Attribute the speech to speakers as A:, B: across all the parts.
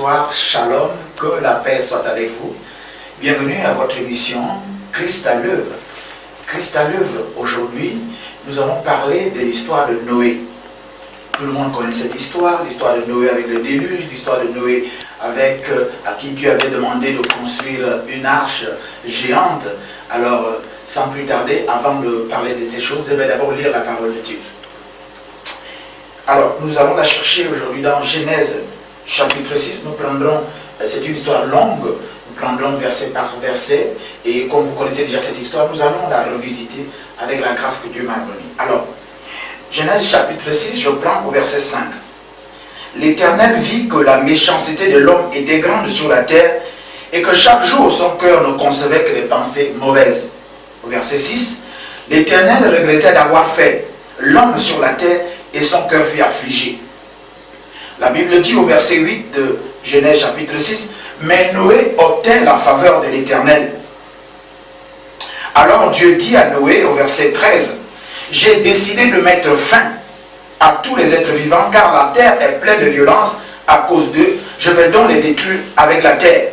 A: Bonsoir, shalom, que la paix soit avec vous. Bienvenue à votre émission Christ à l'œuvre. Christ à l'œuvre, aujourd'hui, nous allons parler de l'histoire de Noé. Tout le monde connaît cette histoire, l'histoire de Noé avec le déluge, l'histoire de Noé avec à qui Dieu avait demandé de construire une arche géante. Alors, sans plus tarder, avant de parler de ces choses, je vais d'abord lire la parole de Dieu. Alors, nous allons la chercher aujourd'hui dans Genèse chapitre 6. Nous prendrons, c'est une histoire longue, nous prendrons verset par verset, et comme vous connaissez déjà cette histoire, nous allons la revisiter avec la grâce que Dieu m'a donnée. Alors, Genèse chapitre 6, je prends au verset 5. L'Éternel vit que la méchanceté de l'homme était grande sur la terre, et que chaque jour son cœur ne concevait que des pensées mauvaises. Au verset 6, l'Éternel regrettait d'avoir fait l'homme sur la terre, et son cœur fut affligé. La Bible dit au verset 8 de Genèse chapitre 6, mais Noé obtint la faveur de l'Éternel. Alors Dieu dit à Noé au verset 13, j'ai décidé de mettre fin à tous les êtres vivants, car la terre est pleine de violence à cause d'eux. Je vais donc les détruire avec la terre.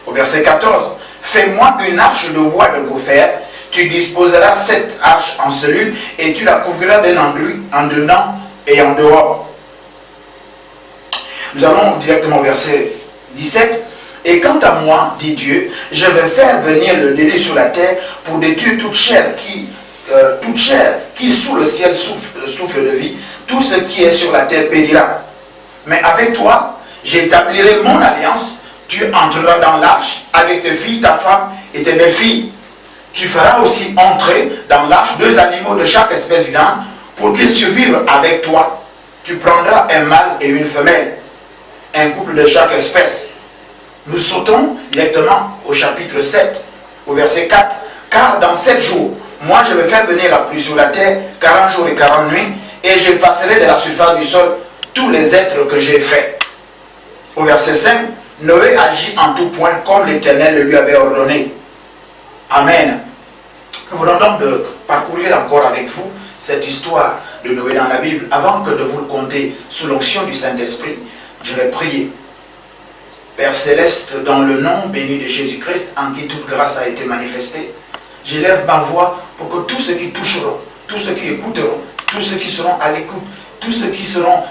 A: Au verset 14, fais-moi une arche de bois de gopher. Tu disposeras cette arche en cellules et tu la couvriras d'un enduit en dedans et en dehors. Nous allons directement au verset 17. Et quant à moi, dit Dieu, je vais faire venir le déluge sur la terre pour détruire toute chair qui sous le ciel souffle de vie. Tout ce qui est sur la terre périra. Mais avec toi, j'établirai mon alliance. Tu entreras dans l'arche avec tes filles, ta femme et tes belles-filles. Tu feras aussi entrer dans l'arche 2 animaux de chaque espèce vivante pour qu'ils survivent avec toi. Tu prendras un mâle et une femelle, un couple de chaque espèce. Nous sautons directement au chapitre 7, au verset 4. Car dans 7 jours, moi je vais faire venir la pluie sur la terre, 40 jours et 40 nuits, et j'effacerai de la surface du sol tous les êtres que j'ai faits. Au verset 5, Noé agit en tout point comme l'Éternel le lui avait ordonné. Amen. Nous venons donc de parcourir encore avec vous cette histoire de Noé dans la Bible. Avant que de vous le conter sous l'onction du Saint-Esprit, je vais prier. Père Céleste, dans le nom béni de Jésus-Christ, en qui toute grâce a été manifestée, j'élève ma voix pour que tous ceux qui toucheront, tous ceux qui écouteront, tous ceux qui seront à l'écoute, tous ceux qui seront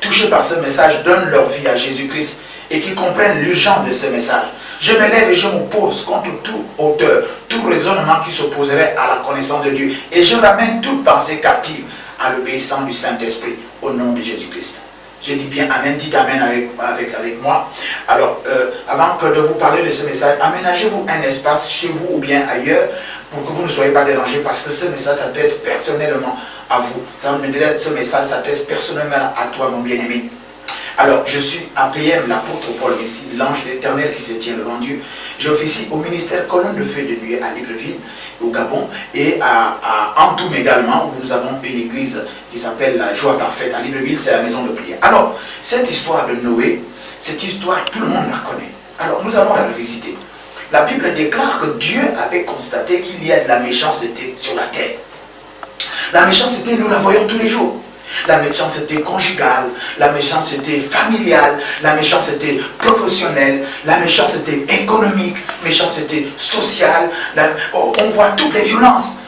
A: touchés par ce message donnent leur vie à Jésus-Christ et qui comprennent l'urgence de ce message. Je me lève et je m'oppose contre tout auteur, tout raisonnement qui s'opposerait à la connaissance de Dieu. Et je ramène toute pensée captive à l'obéissance du Saint-Esprit au nom de Jésus-Christ. Je dis bien Amen, dites Amen avec moi. Alors, avant que de vous parler de ce message, aménagez-vous un espace chez vous ou bien ailleurs pour que vous ne soyez pas dérangés, parce que ce message s'adresse personnellement à vous. Ce message s'adresse personnellement à toi, mon bien-aimé. Alors, je suis APM, l'apôtre Paul Messi, l'ange de l'Éternel qui se tient devant Dieu. J'officie au ministère Colonne de Feu de Nuit à Libreville, au Gabon, et à Antoum également, où nous avons une église qui s'appelle la Joie Parfaite. À Libreville, c'est la maison de prière. Alors, cette histoire de Noé, cette histoire, tout le monde la connaît. Alors, nous allons la revisiter. La Bible déclare que Dieu avait constaté qu'il y a de la méchanceté sur la terre. La méchanceté, nous la voyons tous les jours. La méchanceté conjugale, la méchanceté familiale, la méchanceté professionnelle, la méchanceté économique, méchanceté sociale. On voit toutes les violences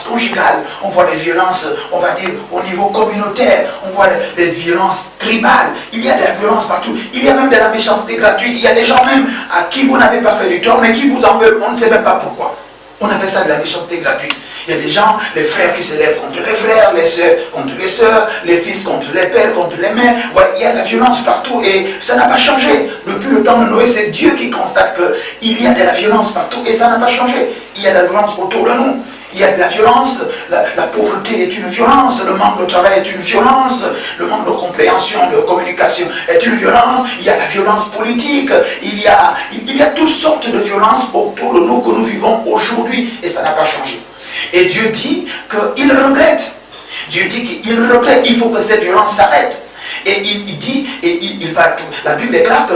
A: conjugales, on voit les violences, on va dire, au niveau communautaire, on voit les violences tribales. Il y a de la violence partout. Il y a même de la méchanceté gratuite. Il y a des gens même à qui vous n'avez pas fait du tort, mais qui vous en veulent. On ne sait même pas pourquoi. On appelle ça de la méchanceté gratuite. Il y a des gens, les frères qui se lèvent contre les frères, les sœurs contre les sœurs, les fils contre les pères, contre les mères. Voilà, il y a de la violence partout et ça n'a pas changé. Depuis le temps de Noé, c'est Dieu qui constate qu'il y a de la violence partout et ça n'a pas changé. Il y a de la violence autour de nous. Il y a de la violence, la pauvreté est une violence, le manque de travail est une violence, le manque de compréhension, de communication est une violence, il y a la violence politique, il y a toutes sortes de violences autour de nous que nous vivons aujourd'hui et ça n'a pas changé. Et Dieu dit qu'il regrette. Dieu dit qu'il regrette, il faut que cette violence s'arrête. Et il dit, la Bible déclare que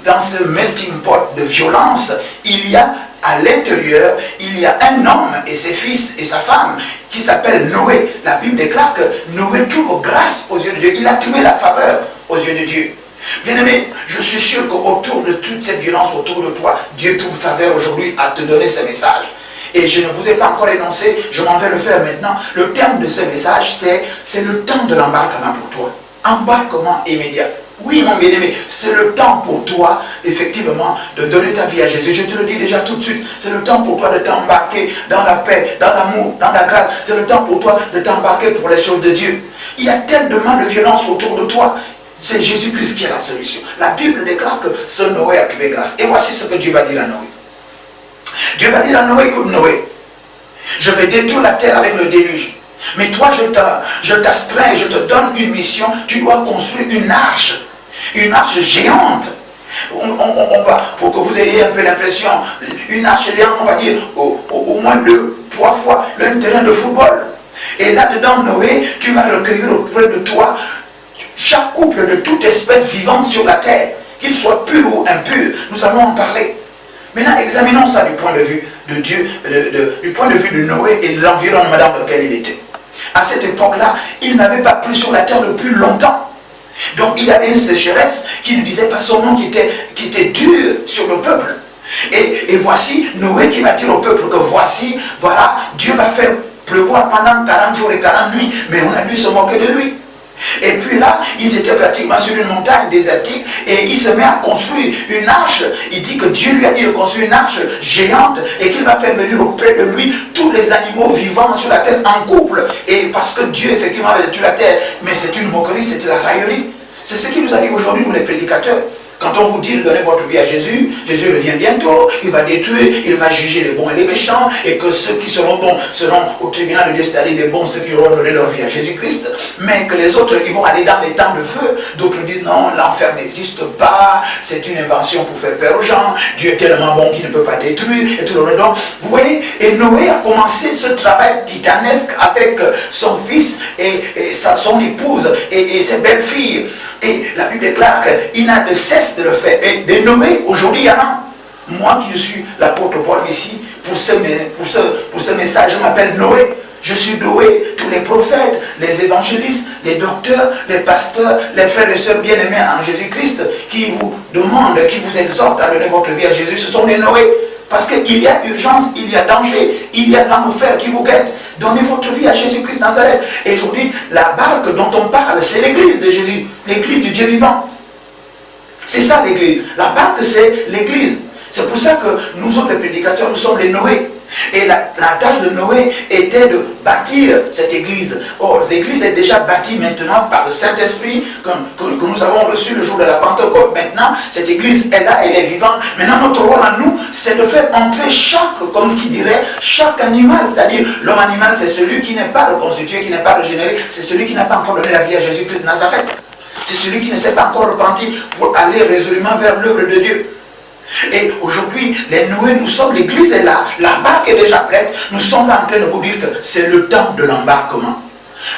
A: dans ce melting pot de violence, il y a à l'intérieur, il y a un homme et ses fils et sa femme qui s'appelle Noé. La Bible déclare que Noé trouve grâce aux yeux de Dieu. Il a trouvé la faveur aux yeux de Dieu. Bien-aimé, je suis sûr qu'autour de toute cette violence autour de toi, Dieu trouve faveur aujourd'hui à te donner ce message. Et je ne vous ai pas encore énoncé, je m'en vais le faire maintenant. Le terme de ce message, c'est le temps de l'embarquement pour toi. Embarquement immédiat. Oui, mon bien-aimé, c'est le temps pour toi, effectivement, de donner ta vie à Jésus. Je te le dis déjà tout de suite. C'est le temps pour toi de t'embarquer dans la paix, dans l'amour, dans la grâce. C'est le temps pour toi de t'embarquer pour les choses de Dieu. Il y a tellement de violence autour de toi. C'est Jésus-Christ qui est la solution. La Bible déclare que ce Noé a trouvé grâce. Et voici ce que Dieu va dire à Noé. Dieu va dire à Noé, écoute Noé, je vais détruire la terre avec le déluge. Mais toi, je t'astreins et je te donne une mission. Tu dois construire une arche géante. On va, pour que vous ayez un peu l'impression, une arche géante, on va dire, au moins 2-3 fois un terrain de football. Et là-dedans, Noé, tu vas recueillir auprès de toi chaque couple de toute espèce vivante sur la terre, qu'il soit pur ou impur. Nous allons en parler. Maintenant, examinons ça du point de vue de Dieu, du point de vue de Noé et de l'environnement dans lequel il était. À cette époque-là, il n'avait pas plu sur la terre depuis longtemps. Donc il y avait une sécheresse qui ne disait pas son nom, qui était dure sur le peuple. Et voici Noé qui va dire au peuple que voici, voilà, Dieu va faire pleuvoir pendant 40 jours et 40 nuits, mais on a dû se moquer de lui. Et puis là, ils étaient pratiquement sur une montagne désertique et il se met à construire une arche. Il dit que Dieu lui a dit de construire une arche géante et qu'il va faire venir auprès de lui tous les animaux vivants sur la terre en couple. Et parce que Dieu effectivement avait détruit la terre, mais c'est une moquerie, c'est la raillerie. C'est ce qui nous arrive aujourd'hui, nous les prédicateurs. Quand on vous dit de donner votre vie à Jésus, Jésus revient bientôt, il va détruire, il va juger les bons et les méchants, et que ceux qui seront bons seront au tribunal de destin, les bons, ceux qui auront donné leur vie à Jésus-Christ, mais que les autres, ils vont aller dans les temps de feu. D'autres disent non, l'enfer n'existe pas, c'est une invention pour faire peur aux gens, Dieu est tellement bon qu'il ne peut pas détruire, et tout le reste. Donc, vous voyez, et Noé a commencé ce travail titanesque avec son fils et son épouse et ses belles-filles. Et la Bible déclare qu'il n'a de cesse de le faire. Et de Noé, aujourd'hui, il y en a. Moi qui suis l'apôtre Paul ici, pour ce message, je m'appelle Noé. Je suis Noé, tous les prophètes, les évangélistes, les docteurs, les pasteurs, les frères et sœurs bien-aimés en Jésus-Christ, qui vous demandent, qui vous exhortent à donner votre vie à Jésus, ce sont des Noé. Parce qu'il y a urgence, il y a danger, il y a l'enfer qui vous guette. Donnez votre vie à Jésus-Christ Nazareth. Et aujourd'hui, la barque dont on parle, c'est l'église de Jésus, l'église du Dieu vivant. C'est ça l'église. La barque, c'est l'église. C'est pour ça que nous autres, les prédicateurs, nous sommes les Noé. Et la tâche de Noé était de bâtir cette église. Or, l'église est déjà bâtie maintenant par le Saint-Esprit que nous avons reçu le jour de la Pentecôte. Maintenant, cette église est là, elle est vivante. Maintenant, notre rôle à nous, c'est de faire entrer comme qui dirait, chaque animal. C'est-à-dire, l'homme animal, c'est celui qui n'est pas reconstitué, qui n'est pas régénéré. C'est celui qui n'a pas encore donné la vie à Jésus-Christ de Nazareth. C'est celui qui ne s'est pas encore repenti pour aller résolument vers l'œuvre de Dieu. Et aujourd'hui, les Noé, nous sommes, l'église est là, la barque est déjà prête, nous sommes là en train de vous dire que c'est le temps de l'embarquement.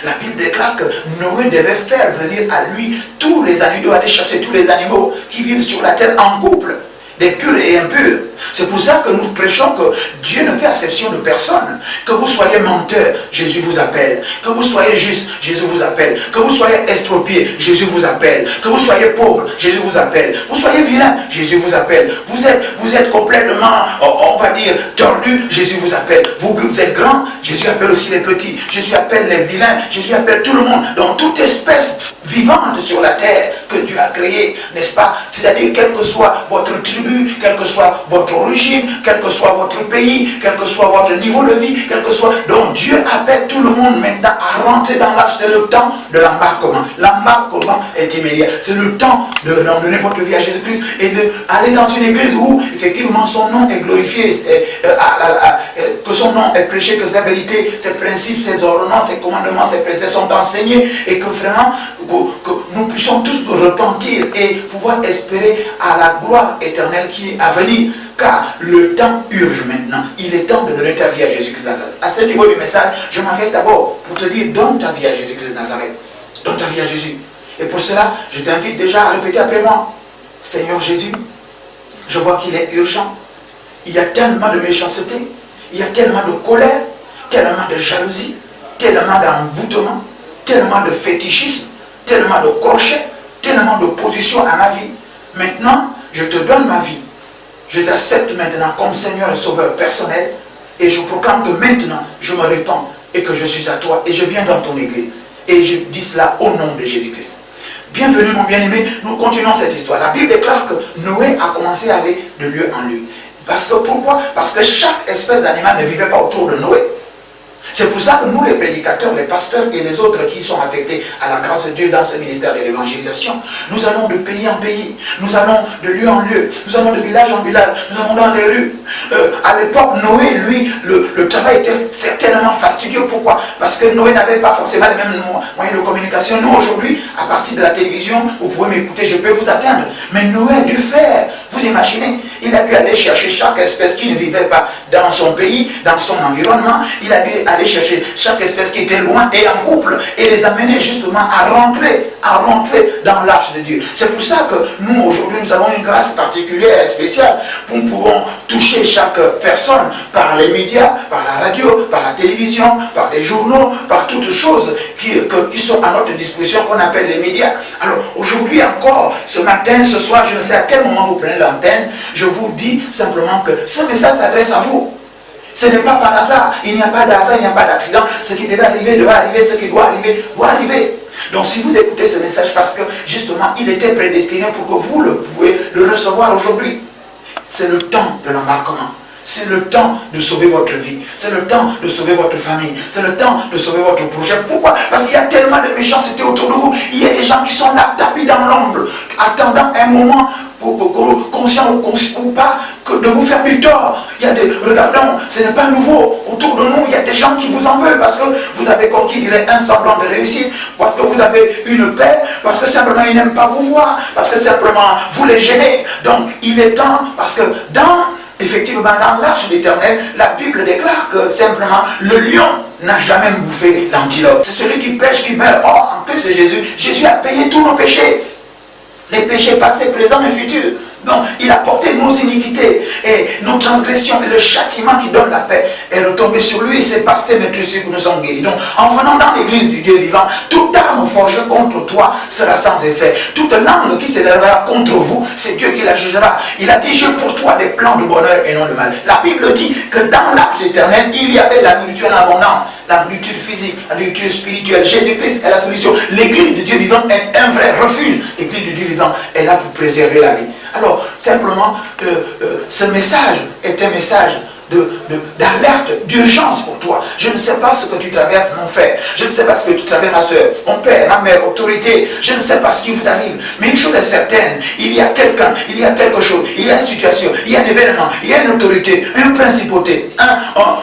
A: La Bible déclare que Noé devait faire venir à lui tous les animaux, il doit aller chercher tous les animaux qui vivent sur la terre en couple, des purs et impurs. C'est pour ça que nous prêchons que Dieu ne fait exception de personne. Que vous soyez menteur, Jésus vous appelle. Que vous soyez juste, Jésus vous appelle. Que vous soyez estropié, Jésus vous appelle. Que vous soyez pauvre, Jésus vous appelle. Vous soyez vilain, Jésus vous appelle. Vous êtes complètement, on va dire, tordu, Jésus vous appelle. Vous êtes grand, Jésus appelle aussi les petits. Jésus appelle les vilains, Jésus appelle tout le monde. Donc toute espèce vivante sur la terre que Dieu a créée, n'est-ce pas? C'est-à-dire, quelle que soit votre tribu, quelle que soit votre origine, quel que soit votre pays, quel que soit votre niveau de vie, quel que soit... Donc Dieu appelle tout le monde maintenant à rentrer dans l'arche. C'est le temps de l'embarquement. L'embarquement est immédiat. C'est le temps de donner votre vie à Jésus-Christ et d'aller dans une église où effectivement son nom est glorifié, que son nom est prêché, que sa vérité, ses principes, ses ordonnances, ses commandements, ses préceptes sont enseignés et que vraiment que nous puissions tous nous repentir et pouvoir espérer à la gloire éternelle qui est à venir. Car le temps urge maintenant. Il est temps de donner ta vie à Jésus-Christ de Nazareth. À ce niveau du message, je m'arrête d'abord pour te dire, donne ta vie à Jésus-Christ de Nazareth. Donne ta vie à Jésus. Et pour cela, je t'invite déjà à répéter après moi. Seigneur Jésus, je vois qu'il est urgent il y a tellement de méchanceté, il y a tellement de colère, tellement de jalousie, tellement d'envoûtement, tellement de fétichisme, tellement de crochets, tellement d'opposition à ma vie. Maintenant, je te donne ma vie. Je t'accepte maintenant comme Seigneur et Sauveur personnel et je proclame que maintenant, je me répands et que je suis à toi et je viens dans ton église. Et je dis cela au nom de Jésus-Christ. Bienvenue mon bien-aimé, nous continuons cette histoire. La Bible déclare que Noé a commencé à aller de lieu en lieu. Parce que pourquoi? Parce que chaque espèce d'animal ne vivait pas autour de Noé. C'est pour ça que nous, les prédicateurs, les pasteurs et les autres qui sont affectés à la grâce de Dieu dans ce ministère de l'évangélisation, nous allons de pays en pays, nous allons de lieu en lieu, nous allons de village en village, nous allons dans les rues. À l'époque, Noé, lui, le travail était certainement fastidieux. Pourquoi? Parce que Noé n'avait pas forcément les mêmes moyens de communication. Nous, aujourd'hui, à partir de la télévision, vous pouvez m'écouter, je peux vous atteindre. Mais Noé a dû faire, vous imaginez, il a dû aller chercher chaque espèce qui ne vivait pas dans son pays, dans son environnement. Il a dû aller chercher chaque espèce qui était loin et en couple et les amener justement à rentrer dans l'arche de Dieu. C'est pour ça que nous aujourd'hui nous avons une grâce particulière et spéciale. Nous pouvons toucher chaque personne par les médias, par la radio, par la télévision, par les journaux, par toutes choses qui sont à notre disposition qu'on appelle les médias. Alors aujourd'hui encore, ce matin, ce soir, je ne sais à quel moment vous prenez l'antenne, je vous dis simplement que ce message s'adresse à vous. Ce n'est pas par hasard, il n'y a pas d'hasard, il n'y a pas d'accident. Ce qui devait arriver, ce qui doit arriver, doit arriver. Donc si vous écoutez ce message, parce que justement il était prédestiné pour que vous pouvez le recevoir aujourd'hui. C'est le temps de l'embarquement. C'est le temps de sauver votre vie. C'est le temps de sauver votre famille. C'est le temps de sauver votre projet. Pourquoi? Parce qu'il y a tellement de méchanceté autour de vous. Il y a des gens qui sont là, tapis dans l'ombre, attendant un moment, conscient ou pas, de vous faire du tort. Il y a des, regardons, ce n'est pas nouveau. Autour de nous, il y a des gens qui vous en veulent parce que vous avez, comme qui dirait, un semblant de réussite, parce que vous avez une paix, parce que simplement ils n'aiment pas vous voir, parce que simplement vous les gênez. Donc il est temps, parce que effectivement, dans l'arche de l'Éternel, la Bible déclare que simplement le lion n'a jamais bouffé l'antilope. C'est celui qui pêche qui meurt. Or, en plus de Jésus, Jésus a payé tous nos péchés. Les péchés passés, présents et futurs. Donc, il a porté nos iniquités et nos transgressions et le châtiment qui donne la paix est retombé sur lui et c'est par ses maîtrises que nous sommes guéris. Donc, en venant dans l'église du Dieu vivant, toute arme forgée contre toi sera sans effet. Toute langue qui s'élèvera contre vous, c'est Dieu qui la jugera. Il a dit, j'ai pour toi des plans de bonheur et non de mal. La Bible dit que dans l'arche de l'Éternel, il y avait la nourriture en abondance. La nourriture physique, la nourriture spirituelle. Jésus-Christ est la solution. L'église du Dieu vivant est un vrai refuge. L'église du Dieu vivant est là pour préserver la vie. Alors, simplement, ce message est un message d'alerte, d'urgence pour toi. Je ne sais pas ce que tu traverses, mon frère. Je ne sais pas ce que tu traverses, ma soeur, mon père, ma mère, autorité. Je ne sais pas ce qui vous arrive. Mais une chose est certaine, il y a quelqu'un, il y a quelque chose, il y a une situation, il y a un événement, il y a une autorité, une principauté,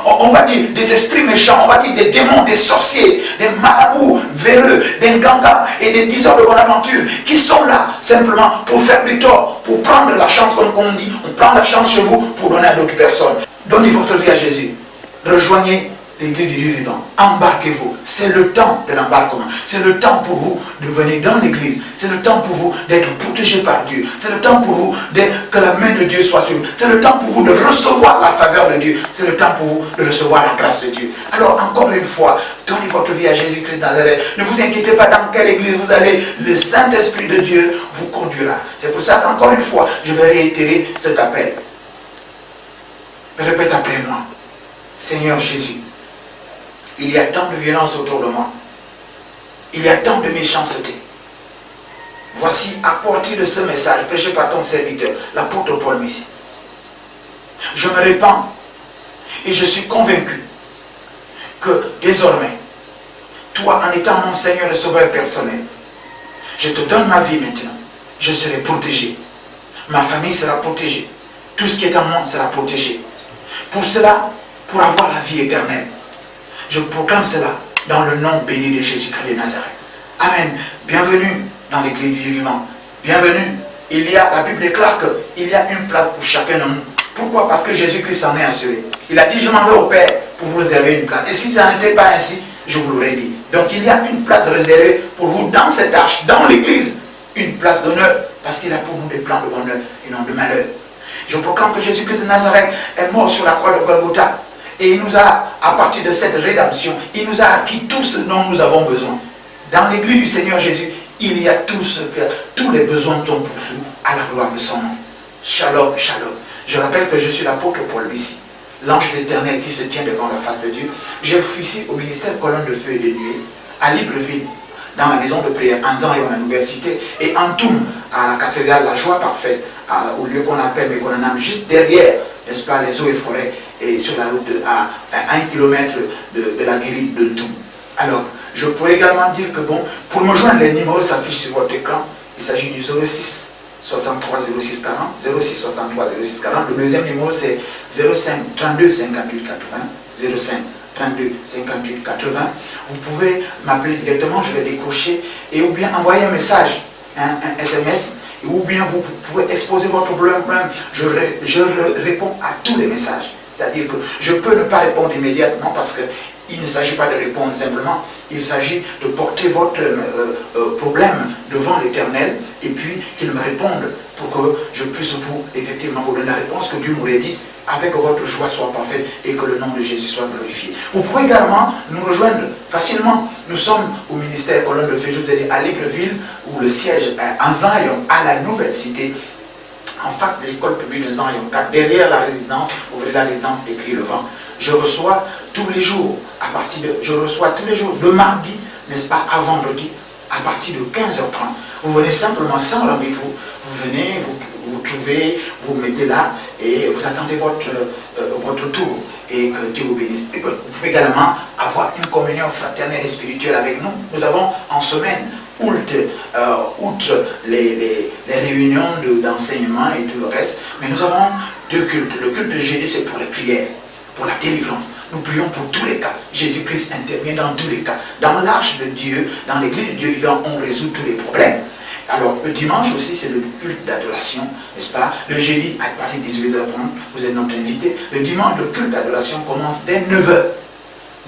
A: on va dire des esprits méchants, on va dire des démons, des sorciers, des marabouts véreux, des gangas et des diseurs de bonne aventure qui sont là simplement pour faire du tort, pour prendre la chance, comme on dit, on prend la chance chez vous pour donner à d'autres personnes. Donnez votre vie à Jésus. Rejoignez l'église du Dieu vivant. Embarquez-vous. C'est le temps de l'embarquement. C'est le temps pour vous de venir dans l'église. C'est le temps pour vous d'être protégé par Dieu. C'est le temps pour vous que la main de Dieu soit sur vous. C'est le temps pour vous de recevoir la faveur de Dieu. C'est le temps pour vous de recevoir la grâce de Dieu. Alors encore une fois, donnez votre vie à Jésus-Christ Nazareth. Ne vous inquiétez pas dans quelle église vous allez. Le Saint-Esprit de Dieu vous conduira. C'est pour ça qu'encore une fois, je vais réitérer cet appel. Répète après moi. Seigneur Jésus, il y a tant de violence autour de moi. Il y a tant de méchanceté. Voici, à partir de ce message prêché par ton serviteur, l'apôtre Paul Messi. Je me répands et je suis convaincu que désormais, toi, en étant mon Seigneur et Sauveur personnel, je te donne ma vie maintenant. Je serai protégé. Ma famille sera protégée. Tout ce qui est en moi sera protégé. Pour cela, pour avoir la vie éternelle, je proclame cela dans le nom béni de Jésus-Christ de Nazareth. Amen. Bienvenue dans l'église du Dieu vivant. Bienvenue. La Bible déclare qu'il y a une place pour chacun de nous. Pourquoi? Parce que Jésus-Christ s'en est assuré. Il a dit, je m'en vais au Père pour vous réserver une place. Et si ça n'était pas ainsi, je vous l'aurais dit. Donc il y a une place réservée pour vous dans cette arche, dans l'église. Une place d'honneur, parce qu'il a pour nous des plans de bonheur et non de malheur. Je proclame que Jésus-Christ de Nazareth est mort sur la croix de Golgotha. Et il nous a, à partir de cette rédemption, il nous a acquis tout ce dont nous avons besoin. Dans l'église du Seigneur Jésus, il y a tous les besoins sont pourvus à la gloire de son nom. Shalom, shalom. Je rappelle que je suis l'apôtre Paul ici, l'ange d'Éternel qui se tient devant la face de Dieu. J'officie au ministère Colonne de Feu et de Nuée, à Libreville, dans la maison de prière, en Zan et en université, et en Toum, à la cathédrale La Joie Parfaite, au lieu qu'on appelle, mais qu'on en a juste derrière, n'est-ce pas, les eaux et forêts, et sur la route à 1 kilomètre de la guérite de Toum. Alors, je pourrais également dire que bon, pour me joindre, les numéros s'affichent sur votre écran. Il s'agit du 06 63 06 40, 06 63 06 40. Le deuxième numéro c'est 05 32 58 80, 05 32 58 80. Vous pouvez m'appeler directement, je vais décrocher, et ou bien envoyer un message, un SMS, ou bien vous pouvez exposer votre problème. Je réponds à tous les messages. C'est-à-dire que je peux ne pas répondre immédiatement parce qu'il ne s'agit pas de répondre simplement, il s'agit de porter votre problème devant l'Éternel et puis qu'il me réponde pour que je puisse effectivement vous donner la réponse que Dieu m'aurait dit, avec que votre joie soit parfaite et que le nom de Jésus soit glorifié. Vous pouvez également nous rejoindre facilement. Nous sommes au ministère Colonne de Feu, je vous ai dit, à Libreville, où le siège est en Zion, à la Nouvelle Cité, en face de l'école publique de Zion 4, derrière la résidence, ouvrez la résidence, écrit le vent. Je reçois tous les jours, de mardi, n'est-ce pas, à vendredi, à partir de 15h30. Vous venez simplement sans rendez-vous, vous venez, vous trouvez, vous mettez là et vous attendez votre tour et que Dieu vous bénisse. Et vous pouvez également avoir une communion fraternelle et spirituelle avec nous. Nous avons en semaine, outre les réunions d'enseignement et tout le reste, mais nous avons deux cultes. Le culte de jeudi, c'est pour les prières, pour la délivrance. Nous prions pour tous les cas. Jésus-Christ intervient dans tous les cas. Dans l'arche de Dieu, dans l'église de Dieu vivant, on résout tous les problèmes. Alors, le dimanche aussi, c'est le culte d'adoration, n'est-ce pas? Le jeudi, à partir de 18h30, vous êtes notre invité. Le dimanche, le culte d'adoration commence dès 9h.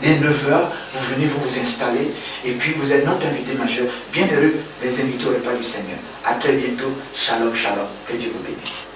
A: Dès 9h, vous venez vous installer et puis vous êtes notre invité majeur. Bienheureux les invités au repas du Seigneur. À très bientôt. Shalom, shalom. Que Dieu vous bénisse.